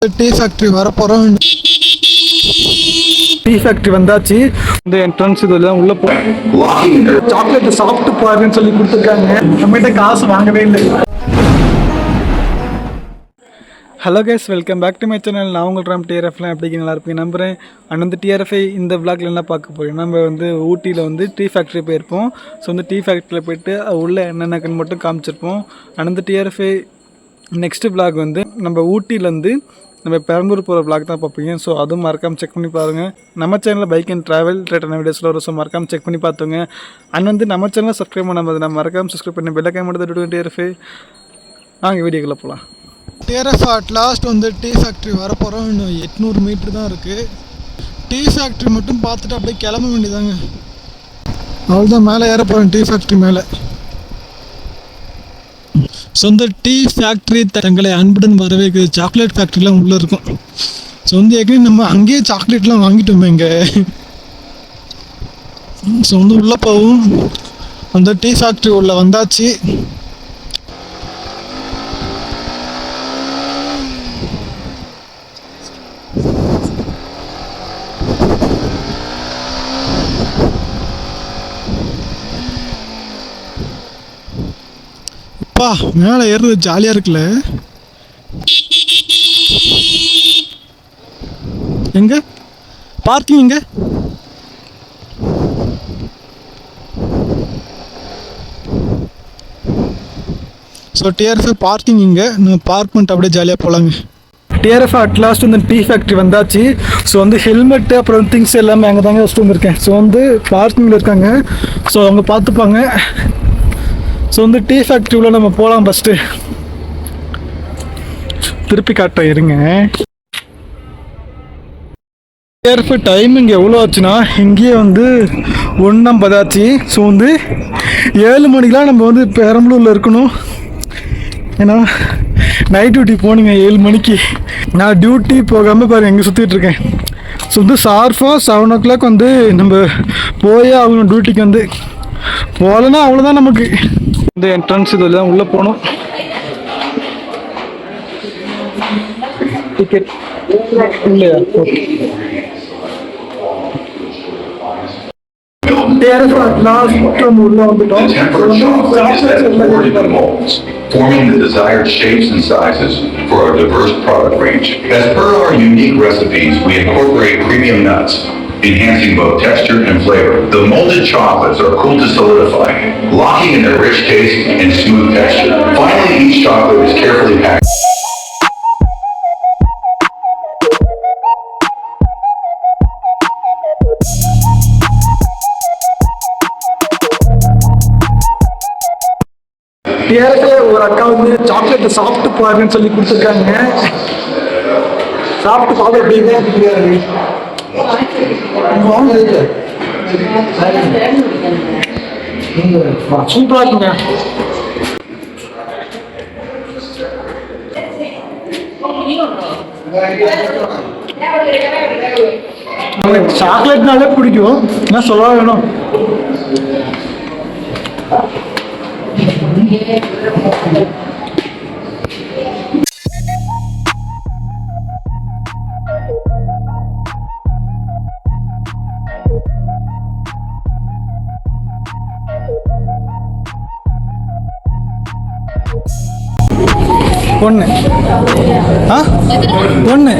Tea factory வரப்போகிறோம். Tea factory வந்தாச்சு. இந்த என்ட்ரன்ஸ் இதெல்லாம் உள்ள சாக்லேட் சாப்பிட்டு பாருன்னு சொல்லி கொடுத்துருக்காங்க. நம்மகிட்ட காசு வாங்கவே இல்லை. Hello guys, welcome back to my channel. நான் உங்கள் ராம் டிஆர்எஃப்லாம் எப்படி நல்லா இருப்பேன் நம்புகிறேன். அண்ட் வந்து டிஆர்எஃப்ஐ இந்த விளாக்ல என்ன பார்க்க போகிறோம், நம்ம வந்து ஊட்டியில் வந்து டீ ஃபேக்ட்ரி போயிருப்போம். ஸோ வந்து டீ ஃபேக்ட்ரியில் போய்ட்டு உள்ளே என்னென்னக்குன்னு மட்டும் காமிச்சிருப்போம். அண்ட் வந்து டிஆர்எஃப்ஐ நெக்ஸ்ட்டு விளாக் வந்து நம்ம ஊட்டியிலேருந்து நம்ம பெரம்பூர் போகிற விளாக் தான் பார்ப்பீங்க. ஸோ அதுவும் மறக்காமல் செக் பண்ணி பாருங்கள். நம்ம சேனலில் பைக் அண்ட் ட்ராவல் ரிலேட்டடான வீடியோஸில் வரும். ஸோ மறக்காமல் செக் பண்ணி பார்த்துங்க. அண்ட் வந்து நம்ம சேனலில் சப்ஸ்கிரைப் பண்ணாமல் நம்ம மறக்காமல் சப்ஸ்கிரைப் பண்ணி பெல்லைக்காய் மட்டும் தட்டு டிஆர்எஃப்ஐ. நாங்கள் வீடியோக்குள்ளே போகலாம். டிஆர்எஃப் அட் லாஸ்ட் வந்து டீ ஃபேக்ட்ரி வரப்போகிறோம். இன்னும் 800 மீட்ரு தான் இருக்குது. டீ ஃபேக்ட்ரி மட்டும் பார்த்துட்டு அப்படியே கிளம்ப வேண்டியதாங்க. அவ்வளோதான், மேலே ஏற போகிறேன் டீ ஃபேக்ட்ரி மேலே. சொந்த டீ ஃபேக்ட்ரி தங்களை அன்புடன் வரவேற்குது. சாக்லேட் ஃபேக்ட்ரிலாம் உள்ளே இருக்கும். ஸோ வந்து ஏற்கனவே நம்ம அங்கேயே சாக்லேட்லாம் வாங்கிட்டோமே இங்கே. ஸோ வந்து உள்ளே போகும். அந்த டீ ஃபேக்ட்ரி உள்ளே வந்தாச்சு. மேலே ஏறுறது ஜாலியாக இருக்குல்ல. எங்க பார்க்கிங் எங்க? ஸோ டிஆர்எஃப் பார்க்கிங் இங்கே. நம்ம பார்க் பண்ணிட்டு அப்படியே ஜாலியாக போகலாங்க. டிஆர்எஃப் அட் லாஸ்ட் வந்து டீ ஃபேக்ட்ரி வந்தாச்சு. ஸோ வந்து ஹெல்மெட்டு அப்புறம் திங்ஸ் எல்லாமே அங்கே தாங்க வச்சுட்டு வந்திருக்கேன். ஸோ வந்து பார்க்கிங்கில் இருக்காங்க. ஸோ அவங்க பார்த்துப்பாங்க. ஸோ வந்து டீ ஃபேக்ட்ரி உள்ள நம்ம போகலாம். ஃபஸ்ட்டு திருப்பி காட்டுறேன் இருங்க. டிஆர்எஃப் டைமிங் எவ்வளோ ஆச்சுன்னா இங்கேயே வந்து 1:50 ஆச்சு. ஸோ வந்து 7 மணிக்கெலாம் நம்ம வந்து பெரம்பலூரில் இருக்கணும். ஏன்னா நைட் டியூட்டி போகணுங்க 7 மணிக்கு. நான் டியூட்டி போகாமல் பாருங்கள் எங்கே சுற்றிட்டு இருக்கேன். ஸோ வந்து ஷார்ப்பாக 7 o'clock வந்து நம்ம போயே ஆகணும் டியூட்டிக்கு. வந்து போகலன்னா அவ்வளோதான். நமக்கு இந்த என்ட்ரன்ஸ் இதெல்லாம் உள்ளே போகணும். டிக்கெட் இல்லையா? Okay. Forming the desired shapes and sizes for our diverse product range. As per our unique recipes, we incorporate premium nuts, enhancing both texture and flavor. The molded chocolates are cooled to solidify, locking in their rich taste and smooth texture. Finally, each chocolate is carefully packed. ஒரு அக்கா வந்து சாக்லேட்டை சாப்பிட்டு பாருன்னு சொல்லி கொடுத்துருக்காங்க. சாப்பிட்டு பார்த்து எப்படிங்க சூப்பரா இருக்குங்க. எனக்கு சாக்லேட்னாலே பிடிக்கும். என்ன சொல்ல வேணும். ஒன்று ஒன்று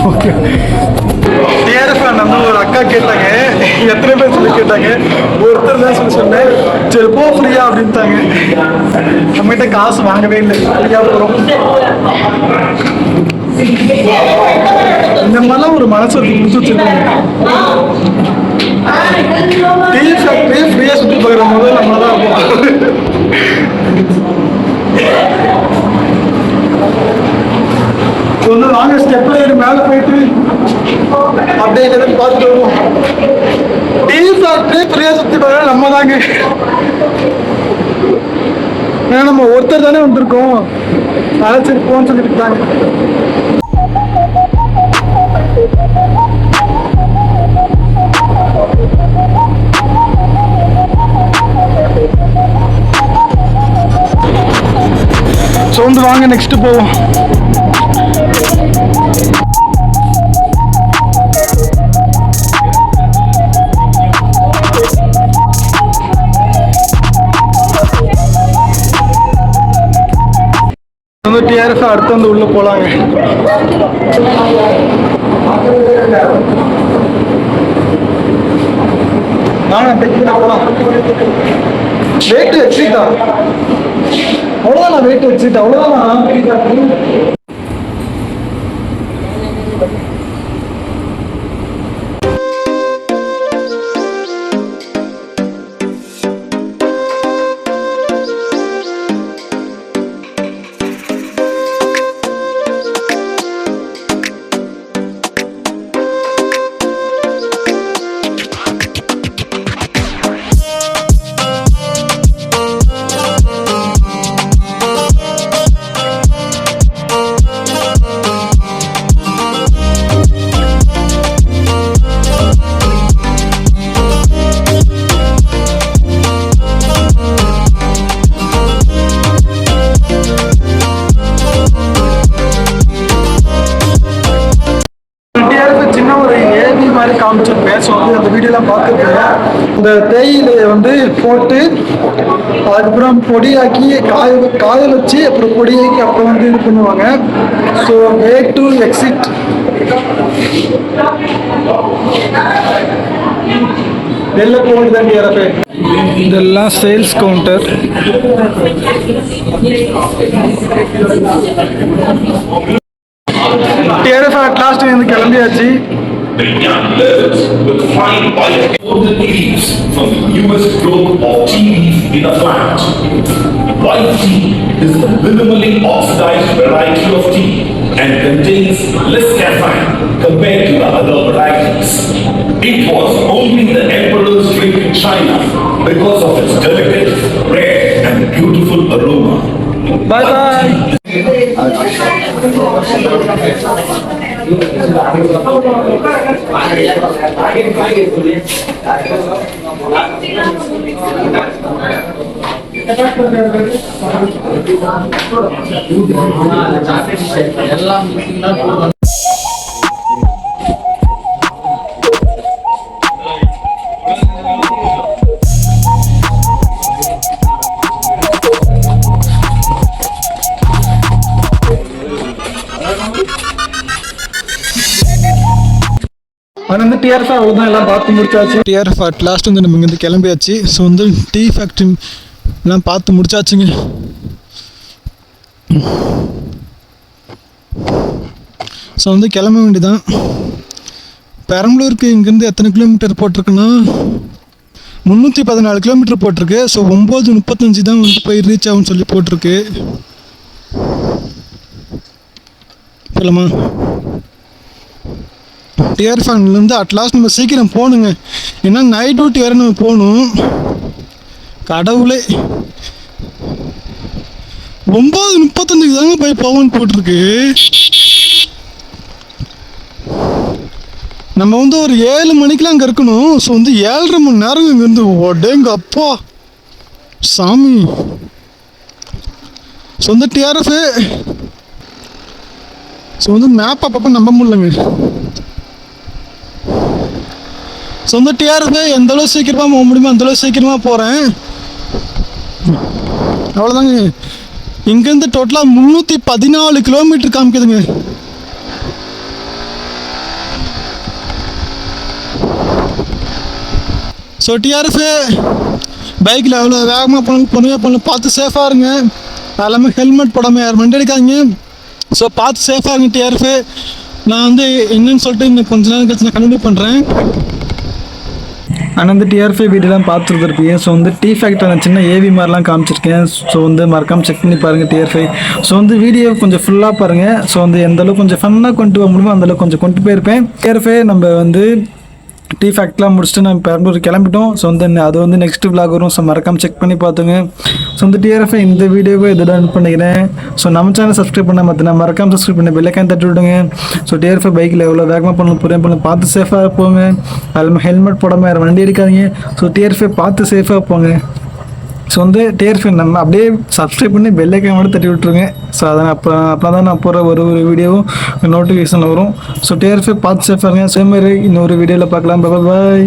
ஓகே. டிஆர்எஃப் வந்து ஒரு அக்கா கேட்டாங்க, எத்தனை பேர் சொல்லி கேட்டாங்க. ஒருத்தர் தான் சொல்லி சொன்னேன். சரி போ ஃப்ரீயா அப்படின்ட்டாங்க. நம்மகிட்ட காசு வாங்கவே இல்லை. ஃப்ரீயா போகிறோம். இந்த மாதிரிலாம் ஒரு மனசு கொடுத்து வச்சிருக்காங்க. டீ ஃபேக்ட்ரி ஃப்ரீயா சுற்றி பார்க்குற போது நம்மள தான் இருப்போம். வந்து வாங்க ஸ்டெப்ல ஏறி மேலே போயிட்டு அப்படியே எதுவும் பார்த்துட்டு வருவோம். டீ ஃபேக்ட்ரி ஃப்ரீயா சுற்றி பார்க்குற நம்ம தாங்க. ஏன்னா நம்ம ஒருத்தர் தானே வந்திருக்கோம். அழைச்சிட்டு போன்னு சொல்லிட்டு ஸோ வந்து வாங்க நெக்ஸ்ட்டு போவோம். வந்து டிஆர்எஃப் அடுத்து வந்து உள்ளே போகலாங்க. வெயிட் வச்சுட்டா அவ்வளோதான், வெயிட் வச்சுட்டா அவ்வளோதான். சின்ன ஒரு ஏவி மாதிரி காமிச்சிருப்பேன். ஸோ வந்து அந்த வீடியோலாம் பார்த்துருக்கேன். இந்த தேயிலையை வந்து போட்டு அதுக்கப்புறம் பொடியாக்கி காய வச்சு அப்புறம் பொடியாக்கி அப்புறம் வந்து இது பண்ணுவாங்க. So way to exit. வெளில போகுதுதான் டிஆர்எஃப். இதெல்லாம் sales counter. TRF at last வந்து கிளம்பியாச்சு. The young learners will find white golden leaves from the newest growth of tea leaf in the plant. White tea is a minimally oxidized variety of tea and contains less caffeine compared to the other varieties. It was only the emperor's drink in China because of its delicate, rare and beautiful aroma. Bye bye. ஆனால் வந்து TRF அவ்வளோதான், எல்லாம் பார்த்து முடிச்சாச்சு. TRF at last வந்து நம்ம இங்கேருந்து கிளம்பியாச்சு. ஸோ வந்து டீ ஃபேக்ட்ரி எல்லாம் பார்த்து முடிச்சாச்சுங்க. ஸோ வந்து கிளம்ப வேண்டியதான். பெரம்பலூருக்கு இங்கேருந்து எத்தனை கிலோமீட்டர் போட்டிருக்குன்னா 314 கிலோமீட்டர் போட்டிருக்கு. ஸோ 9:35 தான் வந்து போய் ரீச் ஆகும்னு சொல்லி போட்டிருக்கு. போகலாமா? டிஆர்எஃப்லேருந்து அட்லாஸ்ட் நம்ம சீக்கிரம் போகணுங்க. ஏன்னா நைட் டியூட்டி வேறு நம்ம போகணும். கடவுளே 9:35 தாங்க போய் போகணும்னு போட்டிருக்கு. நம்ம வந்து ஒரு 7 மணிக்கெலாம் அங்கே இருக்கணும். ஸோ வந்து 7.5 மணி நேரம் இங்கேருந்து ஒடேங்க அப்பா சாமி. ஸோ வந்து டிஆர்எஃப் ஸோ வந்து மேப் அப்பப்போ நம்ப முடியலங்க. ஸோ வந்து டிஆர்எஃப் எந்த அளவு சீக்கிரமாக போக முடியுமோ அந்தளவு சீக்கிரமாக போகிறேன். அவ்வளோதாங்க. இங்கேருந்து டோட்டலாக 314 கிலோமீட்டர் காமிக்குதுங்க. ஸோ டிஆர்எஃப் பைக்கில் எவ்வளோ வேகமாக பொறுமையாக பார்த்து சேஃபாக இருங்க. எல்லாமே ஹெல்மெட் போடாமல் யார் வண்டி எடுக்காதீங்க. ஸோ பார்த்து சேஃபாக இருங்க டிஆர்எஃப். நான் வந்து என்னன்னு சொல்லிட்டு இன்னும் கொஞ்ச நேரம் கழிச்சு நான் கண்டினியூ பண்ணுறேன். ஆனால் வந்து டிஆர்எஃப் வீடியோலாம் பார்த்துருந்துருப்பீங்க. ஸோ வந்து டீ ஃபேக்ட்ரி நான் சின்ன ஏவி மாதிரிலாம் காமிச்சிருக்கேன். ஸோ வந்து மறக்காமல் செக் பண்ணி பாருங்கள் டிஆர்எஃப். ஸோ வந்து வீடியோ கொஞ்சம் ஃபுல்லாக பாருங்கள். ஸோ வந்து எந்தளவுக்கு கொஞ்சம் ஃபன்னாக கொண்டு போக முடியுமோ அந்தளவுக்கு கொஞ்சம் கொண்டு போயிருப்பேன். டிஆர்எஃப் நம்ம வந்து டீ ஃபேக்ட்ரிலாம் முடிச்சுட்டு நம்ம பெரம்பலூர் கிளம்பிட்டோம். ஸோ வந்து அது வந்து நெக்ஸ்ட் விளாக் வரும். ஸோ மறக்காமல் செக் பண்ணி பார்த்துங்க. ஸோ வந்து டிஆர்எஃப் இந்த வீடியோவை இதோட எண்ட் பண்ணிக்கிறேன். ஸோ நம்ம சேனல் சப்ஸ்கிரைப் பண்ண மாற்றினா மறக்காமல் சப்ஸ்கிரைப் பண்ணி பெல்லைக்கான் தட்டி விடுங்க. ஸோ டிஆர்எஃப் பைக்கில் எவ்வளோ வேகமாக பண்ணணும் புரியும் பார்த்து சேஃபாக போங்க. அதில் ஹெல்மெட் போடாமல் வேறு வண்டி எடுக்காதீங்க. ஸோ டிஆர்எஃப் பார்த்து சேஃபாக போங்க. ஸோ வந்து டிஆர்எஃப் நம்ம அப்படியே சப்ஸ்கிரைப் பண்ணி பெல் ஐக்கான் மட்டும் தட்டி விட்டுருங்க. ஸோ அதான் அப்போ தான் நான் போகிற ஒரு வீடியோவும் நோட்டிஃபிகேஷன் வரும். ஸோ டிஆர்எஃப் பார்த்து சேஃபாக இருங்க. அதே மாதிரி இன்னொரு வீடியோவில் பார்க்கலாம். பாய்.